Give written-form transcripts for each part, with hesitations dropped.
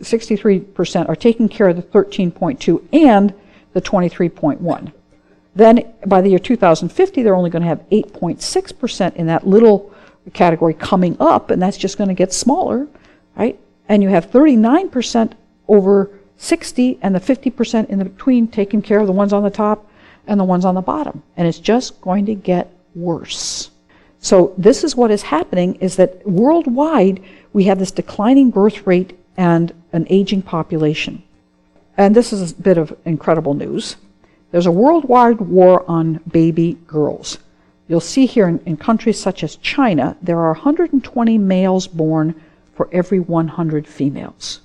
63% are taking care of the 13.2 and the 23.1. Then by the year 2050, they're only going to have 8.6% in that little category coming up, and that's just going to get smaller, right? And you have 39% over 60 and the 50% in the between taking care of the ones on the top and the ones on the bottom. And it's just going to get worse. So this is what is happening, is that worldwide we have this declining birth rate and an aging population. And this is a bit of incredible news. There's a worldwide war on baby girls. You'll see here in countries such as China, there are 120 males born for every 100 females.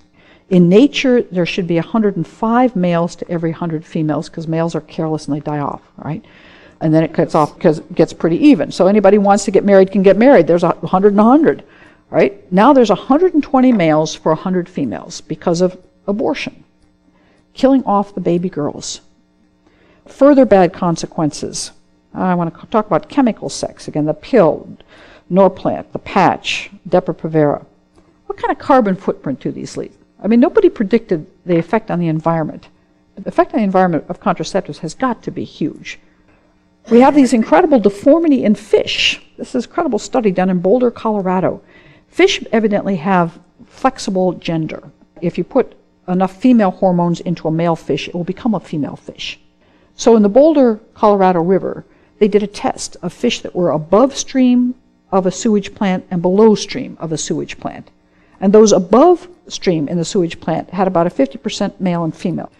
In nature, there should be 105 males to every 100 females, because males are careless and they die off, right? And then it cuts off because it gets pretty even. So anybody who wants to get married can get married. There's 100 and 100, right? Now there's 120 males for 100 females because of abortion, killing off the baby girls. Further bad consequences. I want to talk about chemical sex. Again, the pill, Norplant, the patch, Depo-Provera. What kind of carbon footprint do these leave? I mean, nobody predicted the effect on the environment. The effect on the environment of contraceptives has got to be huge. We have these incredible deformity in fish. This is a incredible study done in Boulder, Colorado. Fish evidently have flexible gender. If you put enough female hormones into a male fish, it will become a female fish. So in the Boulder, Colorado River, they did a test of fish that were above stream of a sewage plant and below stream of a sewage plant. And those above stream in the sewage plant had about a 50% male and female.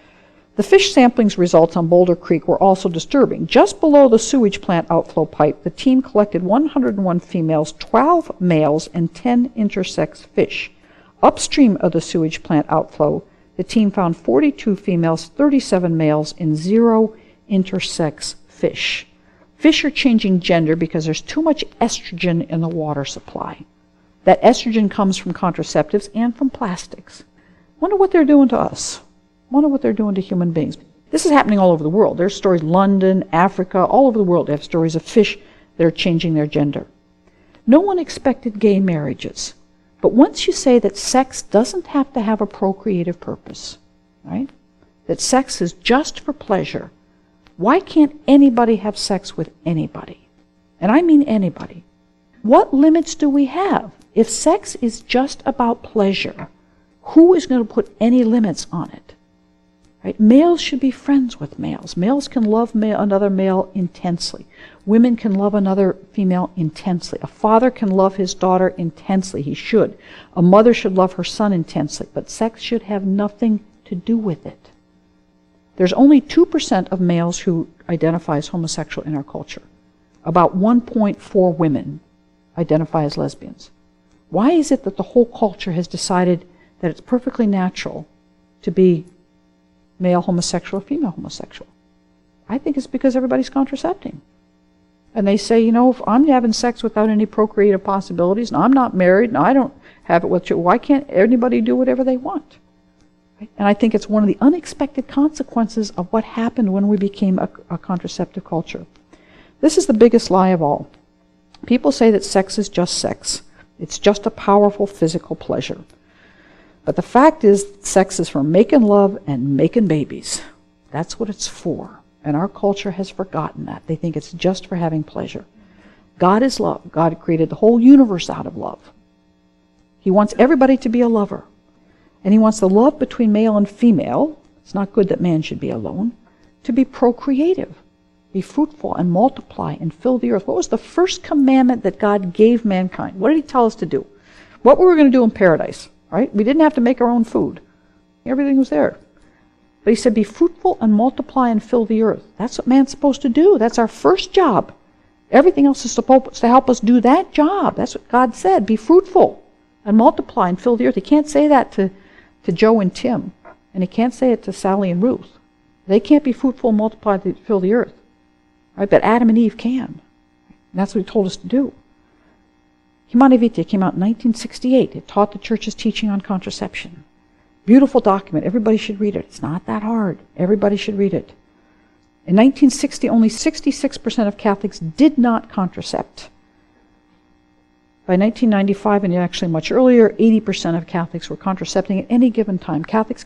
The fish samplings results on Boulder Creek were also disturbing. Just below the sewage plant outflow pipe, the team collected 101 females, 12 males, and 10 intersex fish. Upstream of the sewage plant outflow, the team found 42 females, 37 males, and 0 intersex fish. Fish are changing gender because there's too much estrogen in the water supply. That estrogen comes from contraceptives and from plastics. Wonder what they're doing to us. Wonder what they're doing to human beings. This is happening all over the world. There's stories, London, Africa, all over the world. They have stories of fish that are changing their gender. No one expected gay marriages. But once you say that sex doesn't have to have a procreative purpose, right? That sex is just for pleasure, why can't anybody have sex with anybody? And I mean anybody. What limits do we have? If sex is just about pleasure, who is going to put any limits on it? Right? Males should be friends with males. Males can love another male intensely. Women can love another female intensely. A father can love his daughter intensely. He should. A mother should love her son intensely. But sex should have nothing to do with it. There's only 2% of males who identify as homosexual in our culture. About 1.4 women identify as lesbians. Why is it that the whole culture has decided that it's perfectly natural to be male homosexual or female homosexual? I think it's because everybody's contracepting. And they say, you know, if I'm having sex without any procreative possibilities, and I'm not married, and I don't have it with you, why can't anybody do whatever they want? Right? And I think it's one of the unexpected consequences of what happened when we became a contraceptive culture. This is the biggest lie of all. People say that sex is just sex. It's just a powerful physical pleasure. But the fact is, sex is for making love and making babies. That's what it's for. And our culture has forgotten that. They think it's just for having pleasure. God is love. God created the whole universe out of love. He wants everybody to be a lover. And he wants the love between male and female, it's not good that man should be alone, to be procreative. Be fruitful and multiply and fill the earth. What was the first commandment that God gave mankind? What did he tell us to do? What were we going to do in paradise? Right? We didn't have to make our own food. Everything was there. But he said, be fruitful and multiply and fill the earth. That's what man's supposed to do. That's our first job. Everything else is supposed to help us do that job. That's what God said. Be fruitful and multiply and fill the earth. He can't say that to Joe and Tim. And he can't say it to Sally and Ruth. They can't be fruitful and multiply and fill the earth. Right? But Adam and Eve can. And that's what he told us to do. Humanae Vitae came out in 1968. It taught the church's teaching on contraception. Beautiful document. Everybody should read it. It's not that hard. Everybody should read it. In 1960, only 66% of Catholics did not contracept. By 1995, and actually much earlier, 80% of Catholics were contracepting at any given time. Catholics